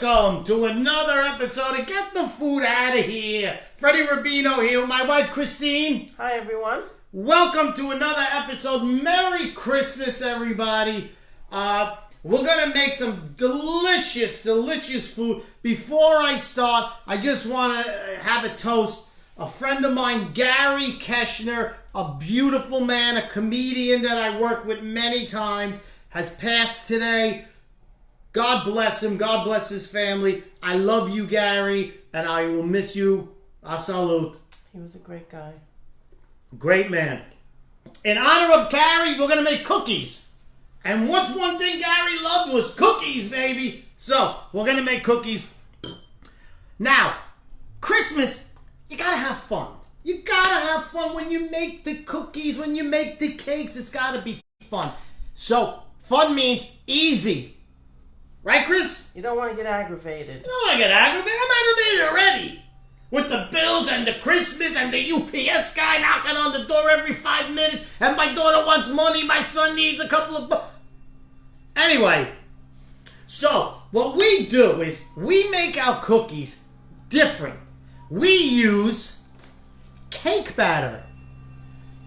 Welcome to another episode of Get the Food Out of Here. Freddie Rubino here with my wife Christine. Hi everyone. Welcome to another episode. Merry Christmas, everybody. We're going to make some delicious food. Before I start, I just want to have a toast. A friend of mine, Gary Keshner, a beautiful man, a comedian that I worked with many times, has passed today. God bless him. God bless his family. I love you, Gary, and I will miss you. A salute. He was a great guy. Great man. In honor of Gary, we're going to make cookies. And what's one thing Gary loved was cookies, baby. So, we're going to make cookies. Now, Christmas, you got to have fun. You got to have fun when you make the cookies, when you make the cakes. It's got to be fun. So, fun means easy. Right, Chris? You don't want to get aggravated. I don't want to get aggravated. I'm aggravated already. With the bills and the Christmas and the UPS guy knocking on the door every 5 minutes. And my daughter wants money. My son needs a couple of... Anyway. So, what we do is we make our cookies different. We use cake batter.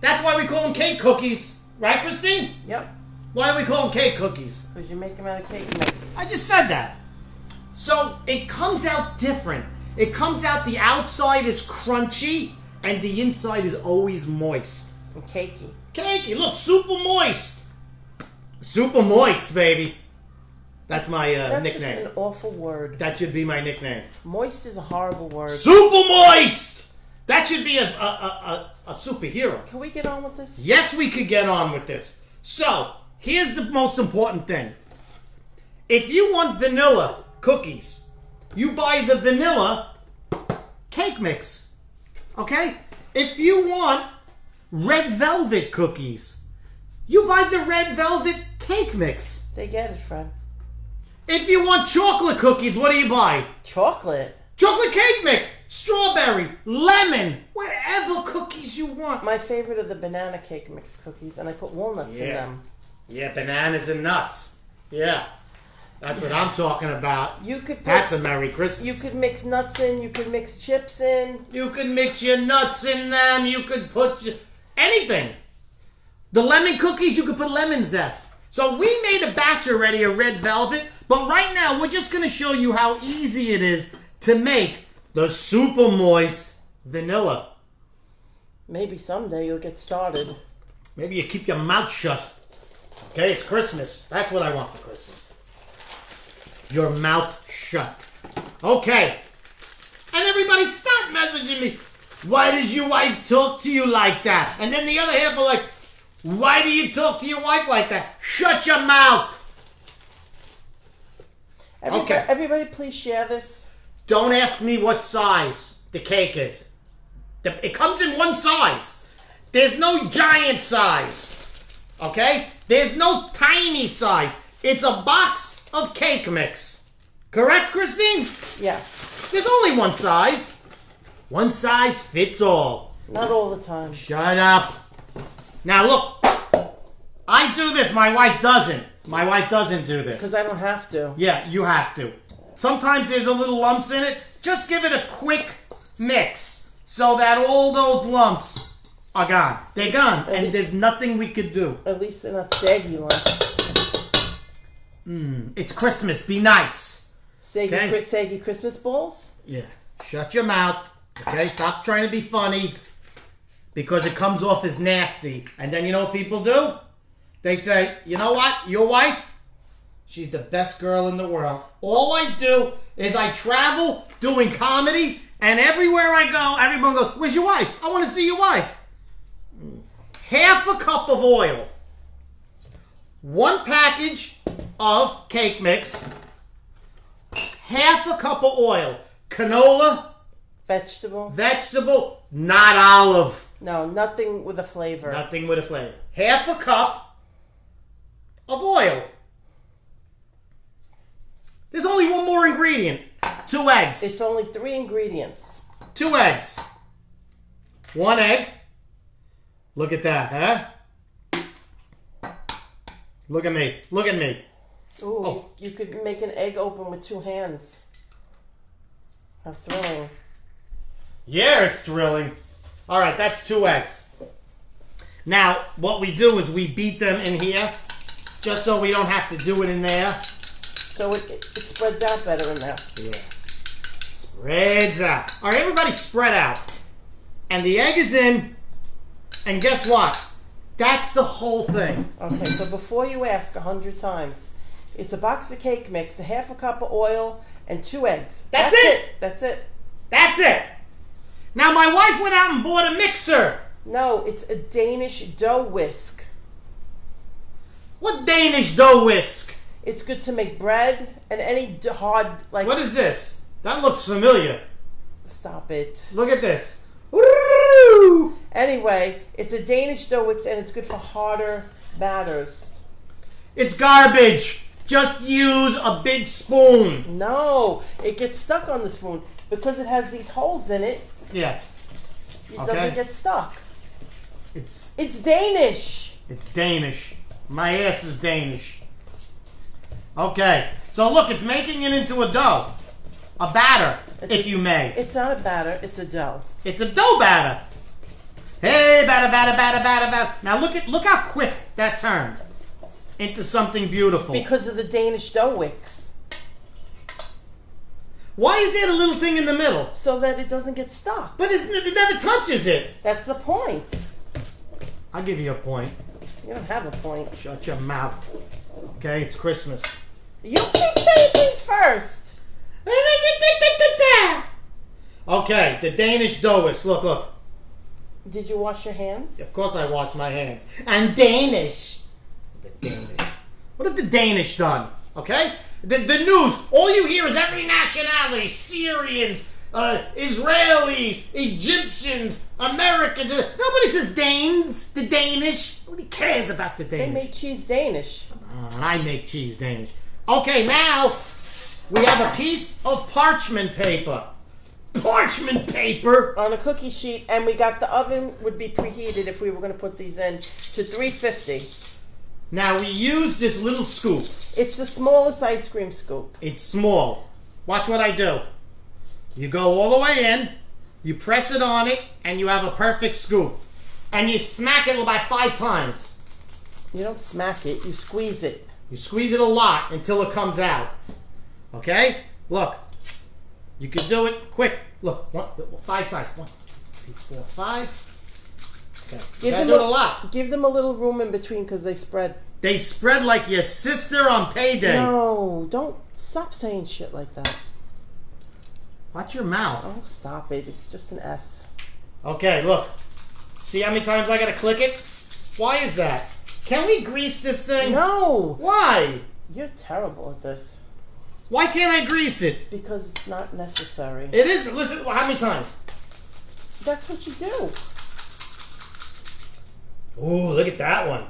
That's why we call them cake cookies. Right, Christine? Yep. Why do we call them cake cookies? Because you make them out of cake mix. I just said that. So it comes out different. It comes out, the outside is crunchy and the inside is always moist. And cakey. Cakey. Look, super moist. Super moist, baby. That's my That's nickname. That's just an awful word. That should be my nickname. Moist is a horrible word. Super moist! That should be a superhero. Can we get on with this? Yes, we could get on with this. So, here's the most important thing. If you want vanilla cookies, you buy the vanilla cake mix. Okay? If you want red velvet cookies, you buy the red velvet cake mix. They get it, Fred. If you want chocolate cookies, what do you buy? Chocolate? Chocolate cake mix, strawberry, lemon, whatever cookies you want. My favorite are the banana cake mix cookies, and I put walnuts in them. Yeah, bananas and nuts. Yeah, that's what I'm talking about. You could. That's a Merry Christmas. You could mix nuts in. You could mix chips in. You could mix your nuts in them. You could put anything. The lemon cookies, you could put lemon zest. So we made a batch already of red velvet, but right now we're just going to show you how easy it is to make the super moist vanilla. Maybe someday you'll get started. Maybe you keep your mouth shut. Okay, it's Christmas. That's what I want for Christmas. Your mouth shut. Okay. And everybody stop messaging me. Why does your wife talk to you like that? And then the other half are like, why do you talk to your wife like that? Shut your mouth. Everybody please share this. Don't ask me what size the cake is. It comes in one size. There's no giant size. Okay? There's no tiny size. It's a box of cake mix. Correct, Christine? Yes. There's only one size. One size fits all. Not all the time. Shut up. Now look. I do this. My wife doesn't. My wife doesn't do this. Because I don't have to. Yeah, you have to. Sometimes there's a little lumps in it. Just give it a quick mix so that all those lumps are gone. They're gone, and there's nothing we could do. At least they're not saggy lumps. It's Christmas. Be nice. Saggy Christmas balls? Yeah. Shut your mouth. Okay? Stop trying to be funny because it comes off as nasty. And then you know what people do? They say, you know what? Your wife? She's the best girl in the world. All I do is I travel doing comedy, and everywhere I go, everyone goes, where's your wife? I want to see your wife. Half a cup of oil. 1 package of cake mix. Half a cup of oil. Canola. Vegetable. Not olive. No, nothing with a flavor. Nothing with a flavor. Half a cup of oil. There's only one more ingredient. 2 eggs. It's only 3 ingredients. 2 eggs. 1 egg. Look at that, huh? Look at me. Look at me. Ooh, Oh. you could make an egg open with 2 hands. How thrilling. Yeah, it's thrilling. All right, that's 2 eggs. Now, what we do is we beat them in here, just so we don't have to do it in there. So it spreads out better in there. Yeah. Spreads out. All right, everybody spread out. And the egg is in, and guess what? That's the whole thing. Okay, so before you ask 100 times, it's a box of cake mix, a half a cup of oil, and 2 eggs. That's it. That's it. That's it. Now, my wife went out and bought a mixer. No, it's a Danish dough whisk. What Danish dough whisk? It's good to make bread and any hard, like... What is this? That looks familiar. Stop it. Look at this. Woo! Anyway, it's a Danish dough whisk and it's good for harder batters. It's garbage. Just use a big spoon. No, it gets stuck on the spoon because it has these holes in it. Yeah. It Okay. doesn't get stuck. It's Danish. It's Danish. My ass is Danish. Okay. So look, it's making it into a dough. A batter, if you may. It's not a batter, it's a dough. It's a dough batter. Hey, batter, batter, batter, batter, batter. Now look how quick that turned into something beautiful. Because of the Danish dough wicks. Why is there a little thing in the middle? So that it doesn't get stuck. But it never touches it. That's the point. I'll give you a point. You don't have a point. Shut your mouth. Okay, it's Christmas. You keep saying things first. Okay, the Danish dough whisk. Look. Did you wash your hands? Of course I wash my hands. I'm Danish. The Danish. What have the Danish done? Okay? The news, all you hear is every nationality, Syrians, Israelis, Egyptians, Americans. Nobody says Danes, the Danish. Nobody cares about the They Danish. make cheese Danish. I make cheese Danish. Okay, now we have a piece of parchment paper. Parchment paper? On a cookie sheet, and we got the oven would be preheated if we were going to put these in to 350. Now we use this little scoop. It's the smallest ice cream scoop. It's small. Watch what I do. You go all the way in, you press it on it, and you have a perfect scoop. And you smack it about 5 times. You don't smack it, you squeeze it. You squeeze it a lot until it comes out. Okay? Look. You can do it quick. Look, 5 times. 1, 2, 3, 4, 5. Okay. You gotta do it a lot. Give them a little room in between because they spread. They spread like your sister on payday. No, don't stop saying shit like that. Watch your mouth. Oh, stop it. It's just an S. Okay, look. See how many times I gotta click it? Why is that? Can we grease this thing? No. Why? You're terrible at this. Why can't I grease it? Because it's not necessary. It isn't. Listen, how many times? That's what you do. Ooh, look at that one.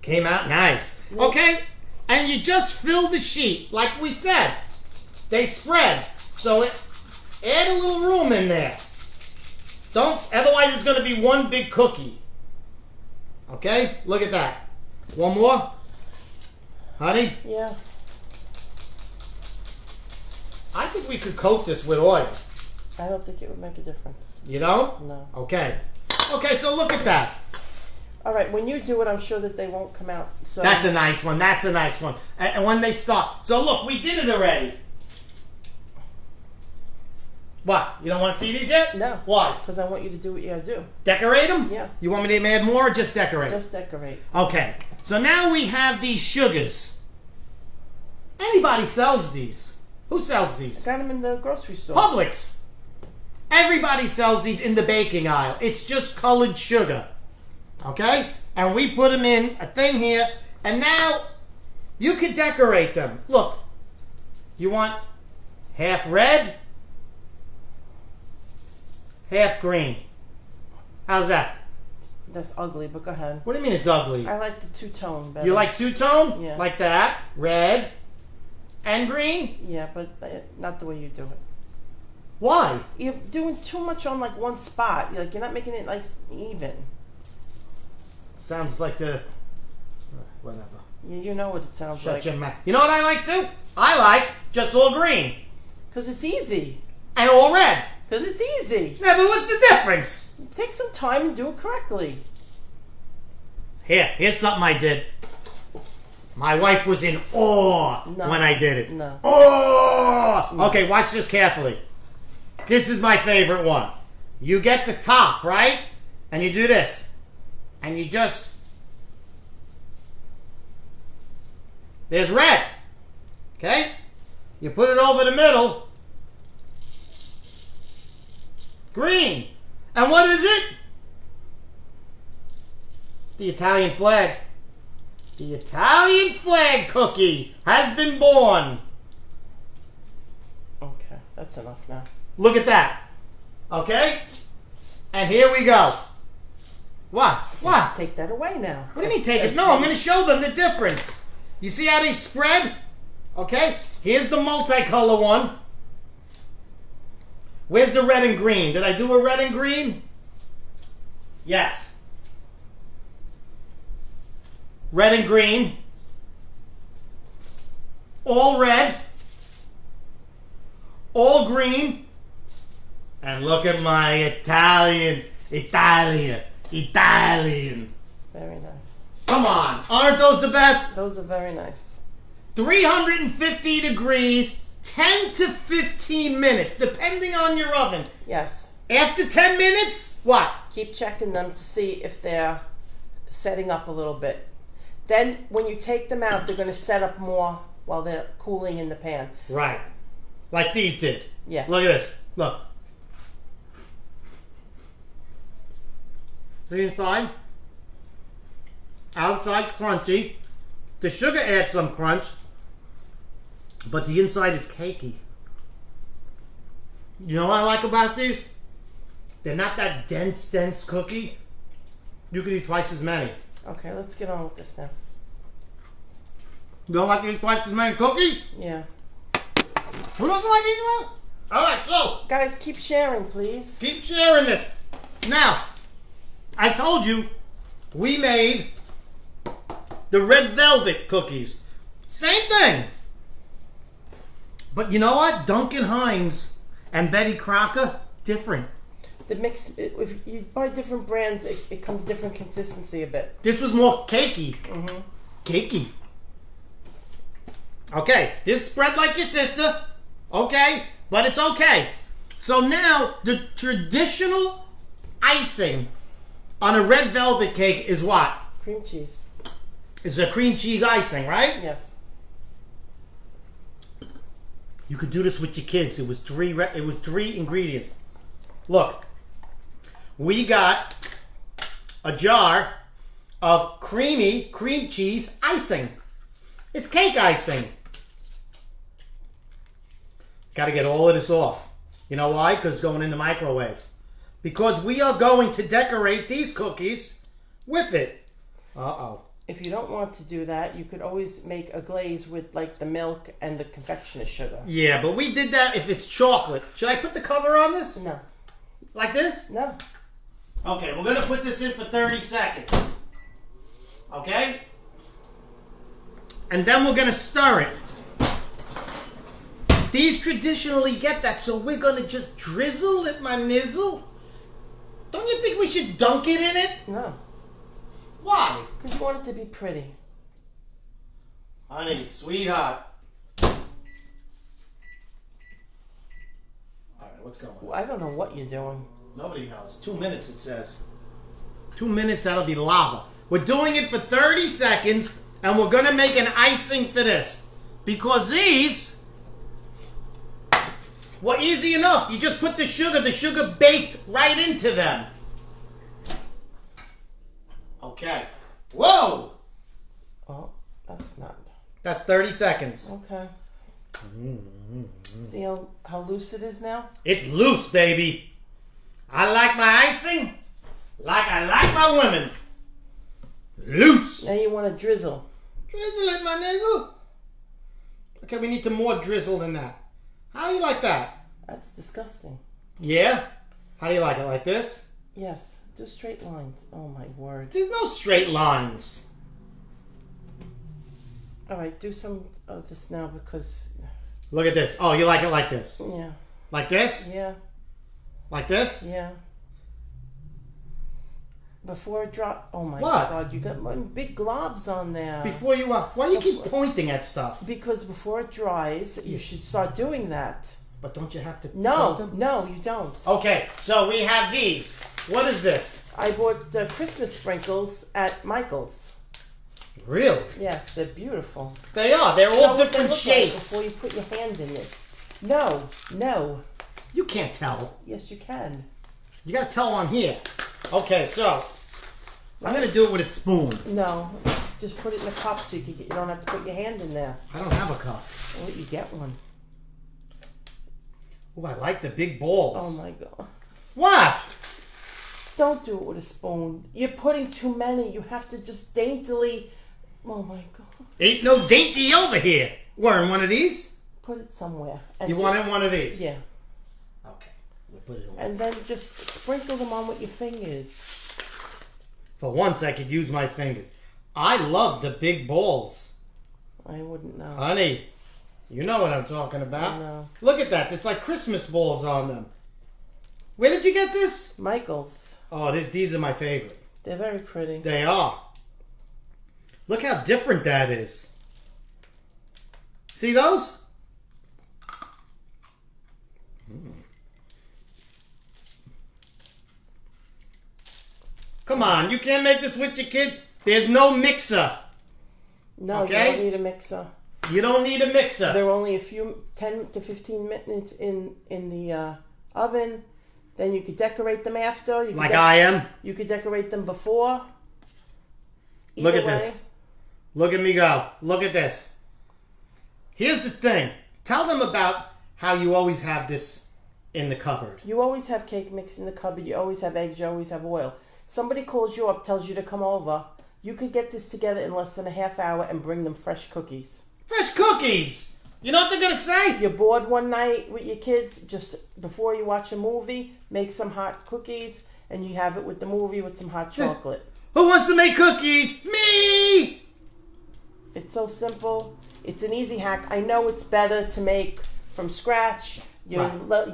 Came out nice. Okay, and you just fill the sheet, like we said. They spread. So add a little room in there. Otherwise it's going to be one big cookie. Okay, look at that. One more? Honey? Yeah. I think we could coat this with oil. I don't think it would make a difference. You don't? No. Okay. Okay, so look at that. All right, when you do it, I'm sure that they won't come out. So That's a nice one. That's a nice one. And when they stop. So look, we did it already. What? You don't want to see these yet? No. Why? Because I want you to do what you gotta do. Decorate them? Yeah. You want me to add more or just decorate? Just decorate. Okay. So now we have these sugars. Anybody sells these. Who sells these? Got them in the grocery store. Publix. Everybody sells these in the baking aisle. It's just colored sugar. Okay? And we put them in a thing here. And now you can decorate them. Look. You want half red, half green. How's that? That's ugly, but go ahead. What do you mean it's ugly? I like the two-tone better. You like two-tone? Yeah. Like that? Red and green? Yeah, but not the way you do it. Why? You're doing too much on like one spot. You're not making it like even. Sounds like the... Whatever. You know what it sounds Shut like. your mouth. You know what I like too? I like just all green. Because it's easy. And all red. Because it's easy. Yeah, but what's the difference? Take some time and do it correctly. Here's something I did. My wife was in awe when I did it. No. Oh! Okay, watch this carefully. This is my favorite one. You get the top, right? And you do this. And you just... There's red. Okay? You put it over the middle. Green. And what is it? The Italian flag. The Italian flag cookie has been born. Okay, that's enough now. Look at that. Okay? And here we go. What? What? Take that away now. What do you mean take it? No, I'm going to show them the difference. You see how they spread? Okay? Here's the multicolor one. Where's the red and green? Did I do a red and green? Yes. Red and green. All red. All green. And look at my Italian. Very nice. Come on. Aren't those the best? Those are very nice. 350 degrees, 10 to 15 minutes, depending on your oven. Yes. After 10 minutes, what? Keep checking them to see if they're setting up a little bit. Then when you take them out, they're going to set up more while they're cooling in the pan. Right. Like these did. Yeah. Look at this. Look. See inside? Outside's crunchy. The sugar adds some crunch. But the inside is cakey. You know what I like about these? They're not that dense cookie. You can eat twice as many. Okay, let's get on with this now. You don't like to eat twice as many cookies? Yeah. Who doesn't like eating them? Alright, so. Guys, keep sharing, please. Keep sharing this. Now, I told you we made the red velvet cookies. Same thing. But you know what? Duncan Hines and Betty Crocker, different. The mix, if you buy different brands, it comes different consistency a bit. This was more cakey. Mm-hmm. Cakey. Okay, this spread like your sister. Okay, but it's okay. So now, the traditional icing on a red velvet cake is what? Cream cheese. It's a cream cheese icing, right? Yes. You could do this with your kids. It was three ingredients. Look, we got a jar of creamy cream cheese icing. It's cake icing. Got to get all of this off. You know why? Because it's going in the microwave. Because we are going to decorate these cookies with it. Uh-oh. If you don't want to do that, you could always make a glaze with like the milk and the confectioner sugar. Yeah, but we did that if it's chocolate. Should I put the cover on this? No. Like this? No. Okay, we're going to put this in for 30 seconds. Okay? And then we're going to stir it. These traditionally get that, so we're going to just drizzle it, my nizzle. Don't you think we should dunk it in it? No. Why? Because you want it to be pretty. Honey, sweetheart. Alright, what's going on? I don't know what you're doing. Nobody knows. 2 minutes, it says. 2 minutes, that'll be lava. We're doing it for 30 seconds, and we're going to make an icing for this. Because these were easy enough. You just put the sugar baked right into them. Okay. Whoa! Oh, that's not. That's 30 seconds. Okay. See how loose it is now? It's loose, baby. I like my icing like I like my women. Loose. Now you want to drizzle. Drizzle it, my nizzle. Okay, we need some more drizzle than that. How do you like that? That's disgusting. Yeah? How do you like it? Like this? Yes. Do straight lines. Oh my word. There's no straight lines. All right, do some of this now because. Look at this. Oh, you like it like this? Yeah. Like this? Yeah. Like this? Yeah. Before it drop. Oh my What? God! You got big globs on there. Before you why do you keep pointing at stuff? Because before it dries, you should start doing that. But don't you have to No, coat them? no, you don't. Okay, so we have these. What is this? I bought Christmas sprinkles at Michael's. Really? Yes, they're beautiful. They are. They're Show all what they different look shapes. like before you put your hand in it. No, no. You can't tell. Yes, you can. You gotta tell on here. Okay, so I'm gonna do it with a spoon. No, just put it in a cup so you don't have to put your hand in there. I don't have a cup. I'll let you get one. Oh, I like the big balls. Oh my God. What? Don't do it with a spoon. You're putting too many. You have to just daintily. Oh my God. Ain't no dainty over here. Wearing one of these? Put it somewhere. And You wanted one of these? Yeah. Okay. We'll put it away. And then just sprinkle them on with your fingers. For once, I could use my fingers. I love the big balls. I wouldn't know. Honey, you know what I'm talking about. I know. Look at that. It's like Christmas balls on them. Where did you get this? Michael's. Oh, these are my favorite. They're very pretty. They are. Look how different that is. See those? Come on, you can't make this with your kid? There's no mixer. No, Okay. you don't need a mixer. You don't need a mixer. They're only a few 10 to 15 minutes in the oven. Then you could decorate them after. You could Like I am. You could decorate them before. Look Either at this. Look at me go. Look at this. Here's the thing. Tell them about how you always have this in the cupboard. You always have cake mix in the cupboard. You always have eggs. You always have oil. Somebody calls you up, tells you to come over. You could get this together in less than a half hour and bring them fresh cookies. Fresh cookies! You know what they're going to say? You're bored one night with your kids, just before you watch a movie, make some hot cookies, and you have it with the movie with some hot chocolate. Who wants to make cookies? Me! It's so simple. It's an easy hack. I know it's better to make from scratch your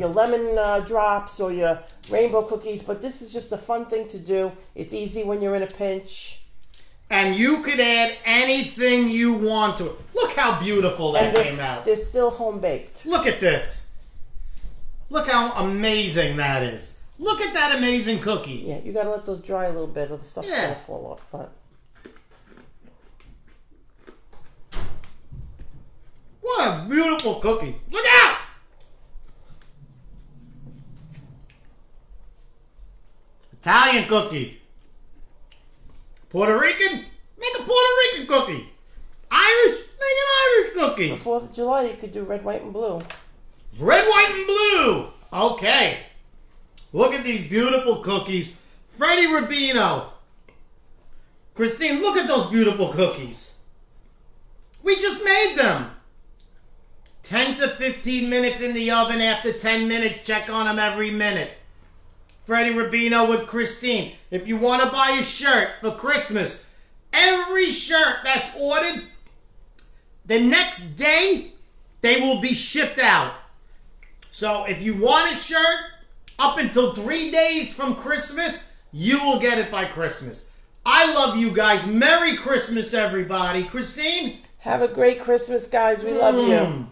lemon drops or your rainbow cookies, but this is just a fun thing to do. It's easy when you're in a pinch. And you could add anything you want to it. Look how beautiful that came out. They're still home baked. Look at this. Look how amazing that is. Look at that amazing cookie. Yeah, you gotta let those dry a little bit or the stuff's gonna fall off. But what a beautiful cookie. Look out! Italian cookie. Puerto Rican? Make a Puerto Rican cookie. Irish? Make an Irish cookie. for 4th of July, you could do red, white, and blue. Red, white, and blue. Okay. Look at these beautiful cookies. Freddie Rubino. Christine, look at those beautiful cookies. We just made them. 10 to 15 minutes in the oven. After 10 minutes, check on them every minute. Freddie Rubino with Christine. If you want to buy a shirt for Christmas, every shirt that's ordered, the next day, they will be shipped out. So if you want a shirt, up until 3 days from Christmas, you will get it by Christmas. I love you guys. Merry Christmas, everybody. Christine? Have a great Christmas, guys. We love you.